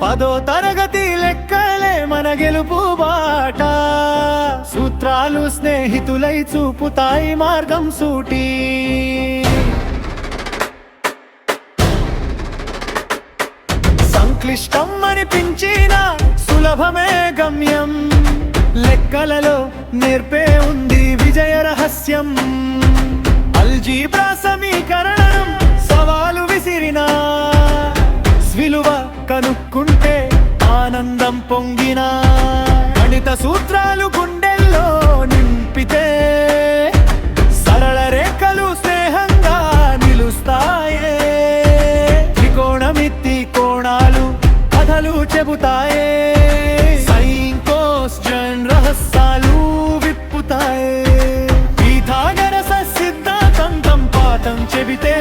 పదో తరగతి లెక్కలే మన గెలుపు బాట. సూత్రాలు స్నేహితులై చూపుతాయి మార్గం సూటి. సంక్లిష్టం అనిపించిన సులభమే గమ్యం. లెక్కలలో నేర్పే ఉంది విజయ రహస్యం. అల్జీబ్రా సమీకరణం సవాలు విసిరినా, విలువ కనుక్కుంటే ఆనందం పొంగినా, గణిత సూత్రాలు గుండెల్లో నింపితే సరళ రేఖలు స్నేహంగా నిలుస్తాయే. త్రికోణమితి కోణాలు కథలు చెబుతాయే. సైన్ కోస్ జన్ రహస్యాలు విప్పుతాయే. పీథాగరస సిద్ధాంతం పాఠం చెబితే